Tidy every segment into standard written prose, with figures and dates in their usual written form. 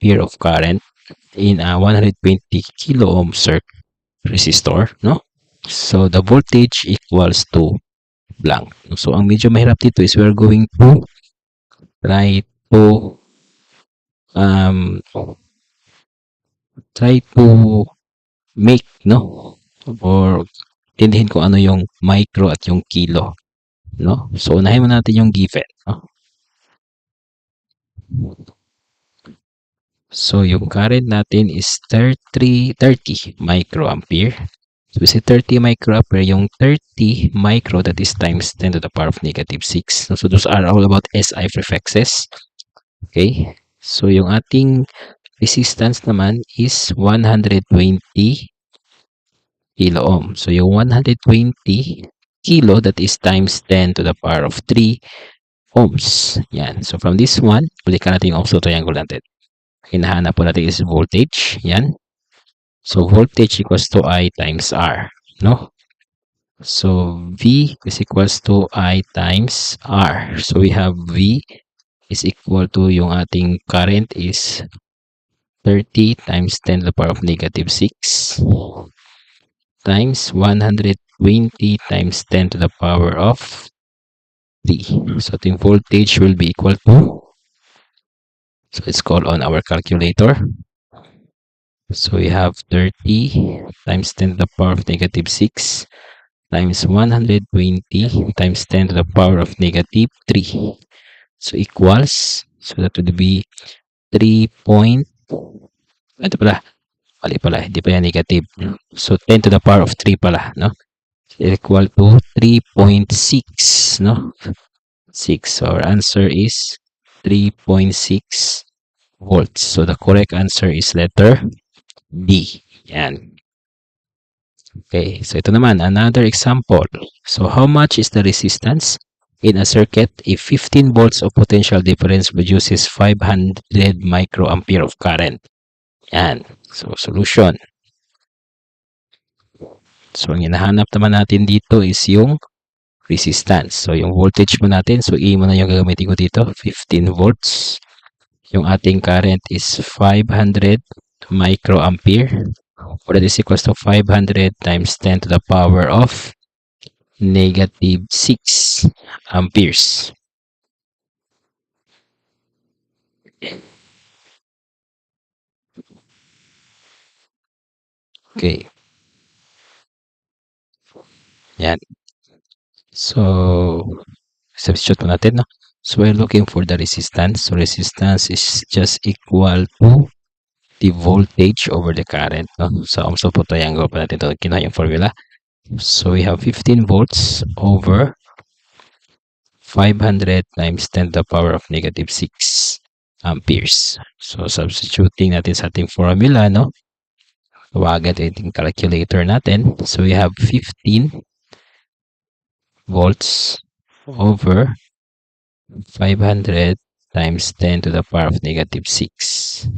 ampere of current in a 120 kilo ohm resistor, no? So the voltage equals to blank. So ang medyo mahirap dito is we're going to try to um try to make, no, or tindihin kung ano yung micro at yung kilo, no? So unahin mo natin yung given, no? So yung current natin is 30 microampere. So we say 30 microampere, yung 30 micro, that is times 10 to the power of negative 6. So those are all about SI prefixes. Okay? So yung ating resistance naman is 120 kilo ohm. So yung 120 kilo, that is times 10 to the power of 3 ohms. Yan. So from this one, balikan natin yung ohms to triangle natin. Hinahanap po natin is voltage. Yan. So voltage equals to I times R. No? So V is equals to I times R. So we have V is equal to yung ating current is 30 times 10 to the power of negative 6 times 120 times 10 to the power of 3. So ating voltage will be equal to, so let's call on our calculator. So we have 30 times 10 to the power of negative 6 times 120 times 10 to the power of negative 3. So equals, so that would be 3 point, ito pala, mali pala, hindi pa yan negative. So 10 to the power of 3 pala, no? So equal to 3.6, no? 6. So our answer is 3.6 volts. So the correct answer is letter D. Yan. Okay, so ito naman, another example. So how much is the resistance in a circuit if 15 volts of potential difference produces 500 microampere of current? Yan. So solution. So ang hinahanap naman natin dito is yung resistance. So yung voltage mo natin, so E mo na yung gagamitin ko dito, 15 volts. Yung ating current is 500 microampere. Or that is equals to 500 times 10 to the power of negative 6 amperes. Okay. Yan. So, substitute mo natin, no? So, we're looking for the resistance. So, resistance is just equal to the voltage over the current, no? So, ohms law po triangle pa natin ito. Kinuha yung formula. So, we have 15 volts over 500 times 10 to the power of negative 6 amperes. So, substituting natin sa ating formula, no? Tawagan ating calculator natin. So, we have 15 volts over 500 times 10 to the power of negative 6.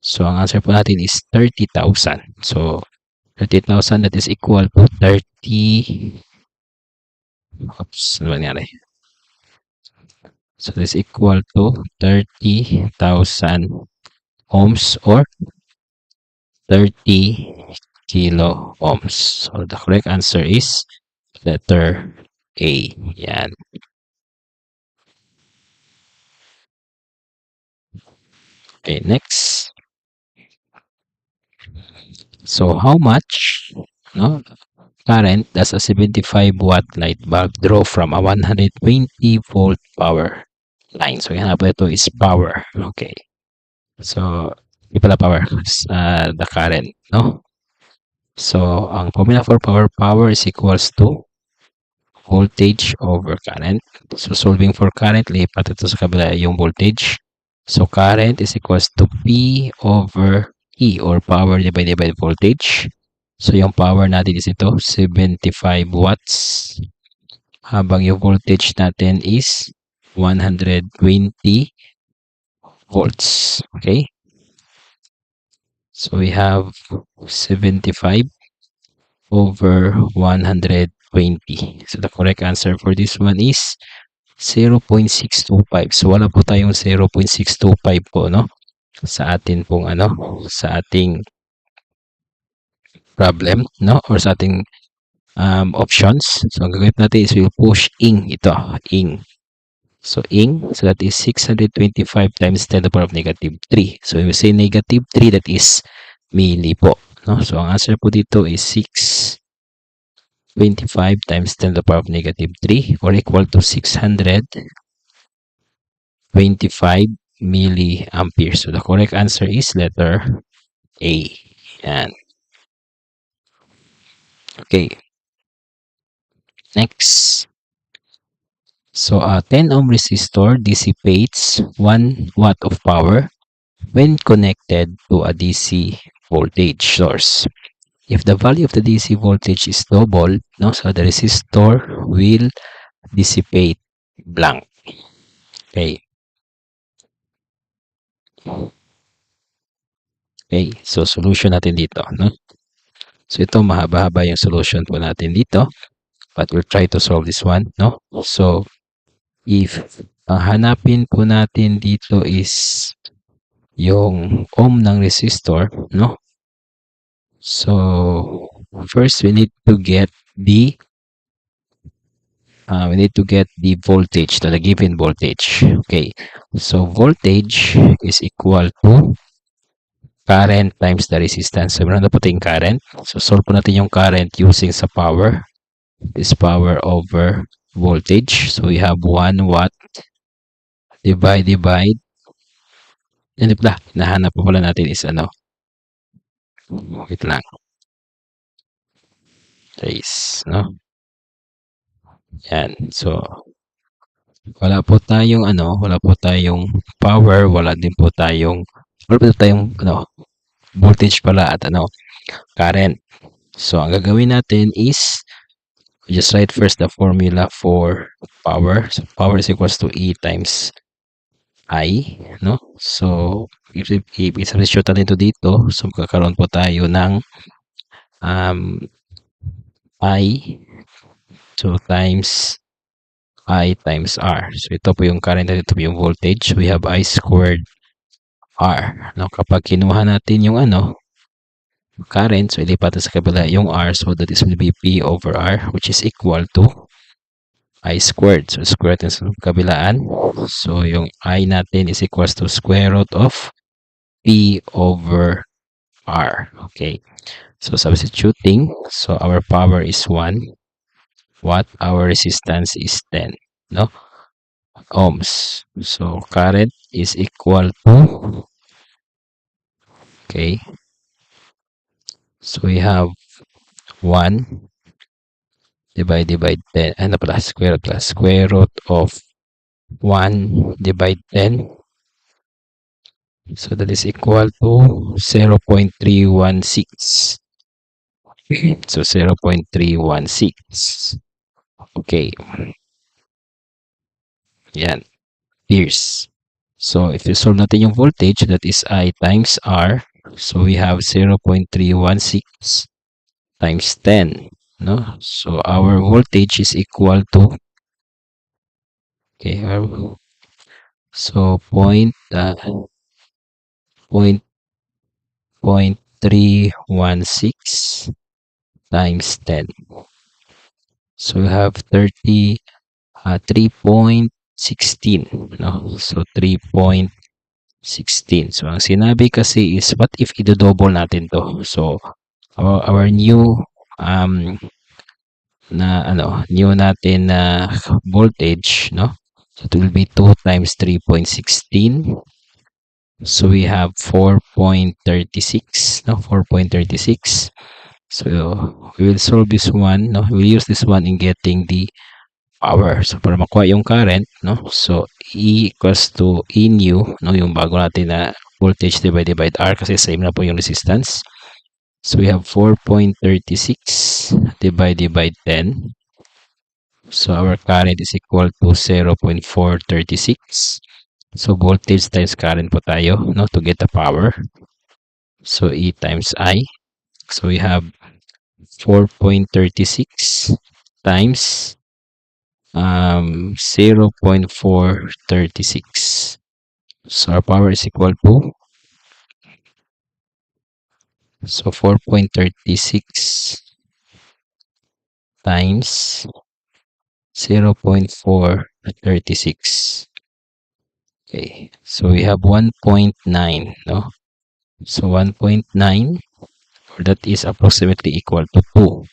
So, ang answer po natin is 30,000. So, 30,000, that is equal to 30... Oops, ano nangyari? So, this is equal to 30,000 ohms or 30 kilo ohms. So, the correct answer is letter A. Yan. Okay, next. So, how much, no, current does a 75 watt light bulb draw from a 120 volt power line? So, yung hanap ito is power. Okay. So, hindi pala power. The current, no? So, ang formula for power is equals to voltage over current. So, solving for current, lipat ito sa kabila yung voltage. So, current is equals to P over E or power divided by voltage. So, yung power natin is ito, 75 watts. Habang yung voltage natin is 120 volts. Okay? So, we have 75 over 120. So, the correct answer for this one is 0.625. So, wala po tayong 0.625 po, no? sa atin pong sa ating problem, no? Or sa ating options. So, ang gagawin natin is we'll push ing ito, ing. So, ing, so that is 625 times 10 to the power of negative 3. So, when we say negative 3, that is milli po. No? So, ang answer po dito is 625 times 10 to the power of negative 3 or equal to 625 milliamperes. So, the correct answer is letter A. Yan. Okay. Next. So, a 10 ohm resistor dissipates 1 watt of power when connected to a DC voltage source. If the value of the DC voltage is doubled, no, so the resistor will dissipate blank. Okay. Okay, so solution natin dito, no? So ito mahaba-haba yung solution po natin dito, but we'll try to solve this one, no? So if hanapin po natin dito is yung ohm ng resistor, no? So first we need to get the voltage, the given voltage. Okay, so voltage is equal to current times the resistance. So meron na po tayong current. So solve po natin yung current using sa power. Is power over voltage. So we have 1 watt divide. Yan pala, nahanap po pala natin is wait lang. Trace, no? Yan. So wala po tayong power, wala po tayong voltage pala at current. So ang gagawin natin is just write first the formula for power. So power is equals to E times I, no? So if i-substitute natin ito dito, so magkakaroon po tayo ng I, so times I times R. So ito po yung current at ito po yung voltage. We have I squared R. Now kapag kinuha natin yung current, so ilipat sa kabila yung R, so that is will be P over R, which is equal to I squared. So square natin sa kabilaan. So yung I natin is equals to square root of P over R. Okay. So substituting, so our power is 1 watt, our resistance is 10, no? Ohms. So current is equal to, okay, so we have 1 divide 10, plus square root of 1 divide 10. So that is equal to 0.316. So 0.316. Okay. Yan. Amperes. So if you solve natin yung voltage, that is I times R. So we have 0.316 times 10. No? So our voltage is equal to, okay, so 0.316 times 10. So we have 3.16, no? So 3.16. So ang sinabi kasi is what if i-double natin to? So our new new natin na voltage, no? So it will be 2 times 3.16. So we have 4.36, no? 4.36. So we will solve this one, no? We'll use this one in getting the power. So para makuha yung current, no? So E equals to E new, no? Yung bago natin na voltage divided by R kasi same na po yung resistance. So we have 4.36 divided by 10. So our current is equal to 0.436. So voltage times current po tayo, no, to get the power. So E times I. So we have 4.36 times 0.436. So our power is equal to So 4.36 times 0.436. Okay, so we have 1.9, no? So 1.9, that is approximately equal to 2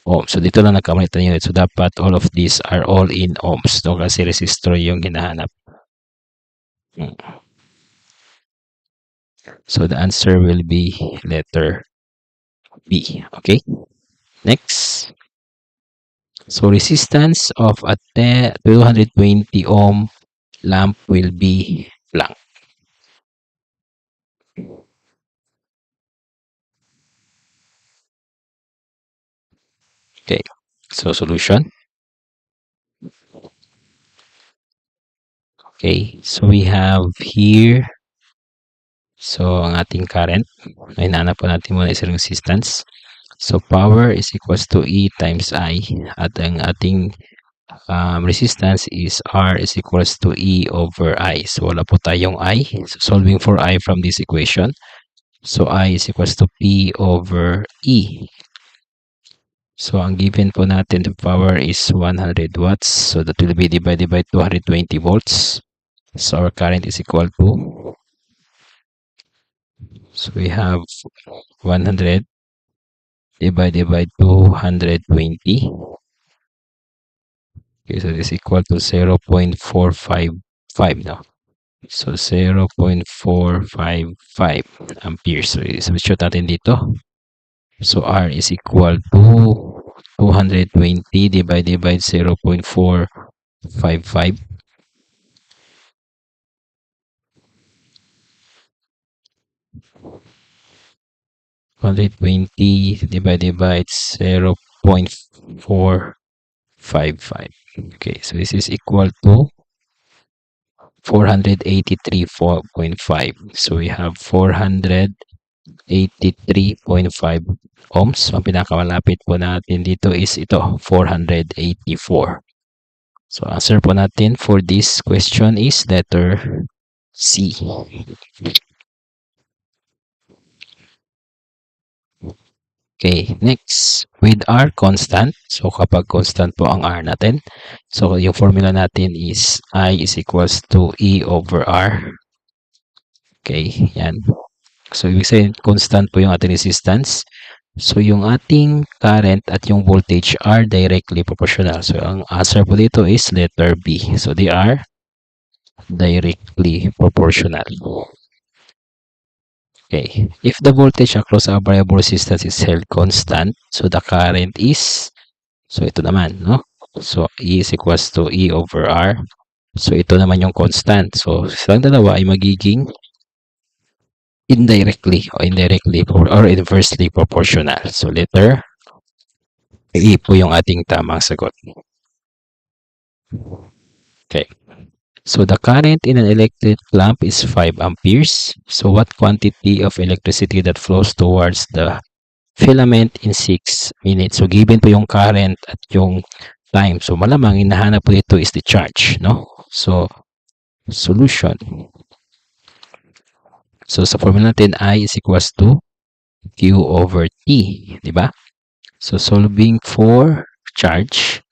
ohms. So dito lang nagkamali tayo unit. So dapat all of these are all in ohms, no? Kasi resistor yung hinahanap. So the answer will be letter B. Okay, next. So resistance of a 220 ohm lamp will be blank. Okay, so solution. Okay, so we have here, so ang ating current, ay nahanap po natin muna is resistance. So power is equals to E times I, at ang ating resistance is R is equals to E over I. So wala po tayong I. So solving for I from this equation. So I is equals to P over E. So ang given po natin, the power is 100 watts. So that will be divided by 220 volts. So our current is equal to, so we have 100 divided by 220. Okay, so this is equal to 0.455, no? So 0.455 amperes. So i-substitute natin dito. So R is equal to 220 divided by 0.455. 120 divided by 0.455. Okay, so this is equal to 483.5. So we have 483.5 ohms. So ang pinakamalapit po natin dito is ito, 484. So answer po natin for this question is letter C. Okay, next, with R constant, so kapag constant po ang R natin, so yung formula natin is I is equals to E over R. Okay, yan. So ibig sabihin, constant po yung ating resistance. So yung ating current at yung voltage are directly proportional. So ang answer po dito is letter B. So they are directly proportional. Okay, if the voltage across a variable resistance is held constant, so the current is, so ito naman, no? So E is equals to E over R. So ito naman yung constant. So silang dalawa ay magiging indirectly or inversely proportional. So letter E po yung ating tamang sagot. Okay. So the current in an electric lamp is 5 amperes. So what quantity of electricity that flows towards the filament in 6 minutes? So given po yung current at yung time. So malamang hinahanap po dito is the charge, no? So solution. So sa formula natin, I is equals to Q over T, di ba? So solving for charge,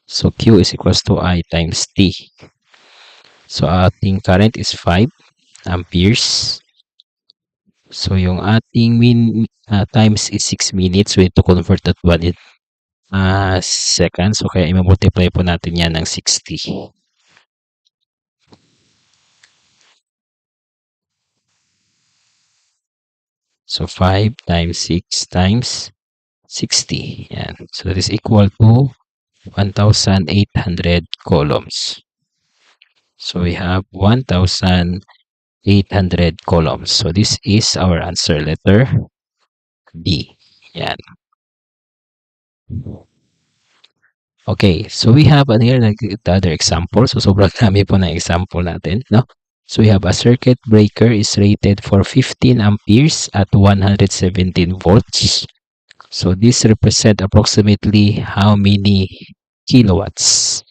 so Q is equals to I times T. So ating current is 5 amperes. So yung ating times is 6 minutes. We need to convert that one in seconds. So kaya i-multiply po natin yan ng 60. So 5 times 6 times 60. Yan. So that is equal to 1,800 columns. So we have 1,800 columns. So this is our answer, letter D. Yan. Okay, so we have here the other example. So sobrang dami po ng example natin, no? So we have a circuit breaker is rated for 15 amperes at 117 volts. So this represent approximately how many kilowatts?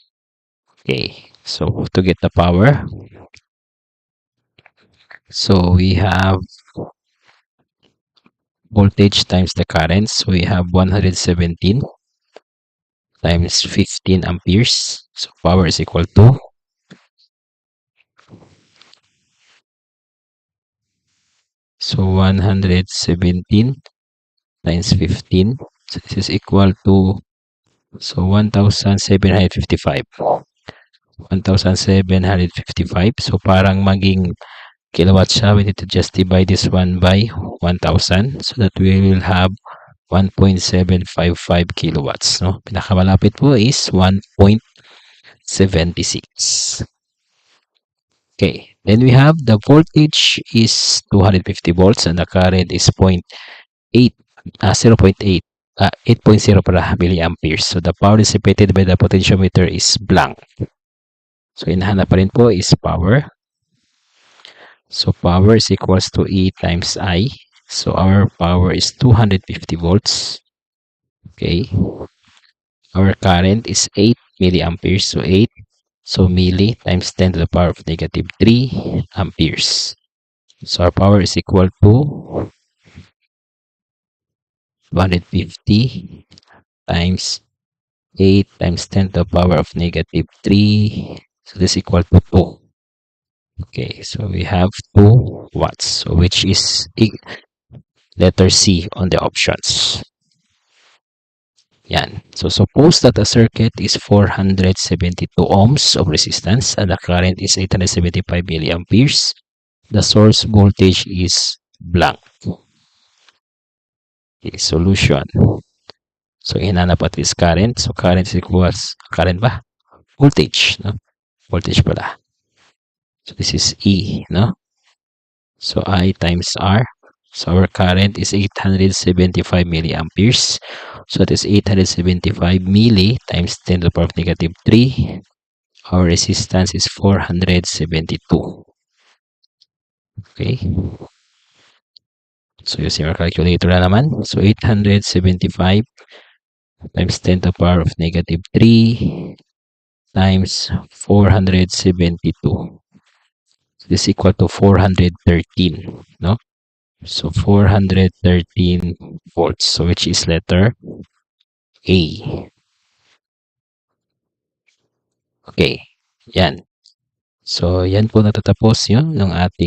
Okay, so to get the power, so we have voltage times the current. So we have 117 times 15 amperes. So power is equal to 117 times 15. So this is equal to 1,755. 1,755. So parang maging kilowatts siya. We need to just divide this one by 1,000 so that we will have 1.755 kilowatts. No? Pinakamalapit po is 1.76. Okay, then we have the voltage is 250 volts and the current is 0.8, 0.8, 8.0 milliamperes. So the power dissipated by the potentiometer is blank. So hinahanap pa rin po is power. So power is equals to E times I. So our power is 250 volts. Okay. Our current is 8 milliamperes. So 8. So milli times 10 to the power of negative 3 amperes. So our power is equal to 250 times 8 times 10 to the power of negative 3. So this is equal to 2. Okay, so we have 2 watts, so which is letter C on the options. Yan. So suppose that a circuit is 472 ohms of resistance and the current is 875 milliamperes. The source voltage is blank. Okay, solution. So hinanap at is current. So current is equals, current ba? Voltage. No? Voltage pala. So this is E. No? So I times R. So our current is 875 milliamperes. So that is 875 milli times 10 to the power of negative 3. Our resistance is 472. Okay. So using our calculator na naman. So 875 times 10 to the power of negative 3 times 472. So this is equal to 413. No? So 413 volts. So which is letter A. Okay. Yan. So yan po natatapos yun ng ating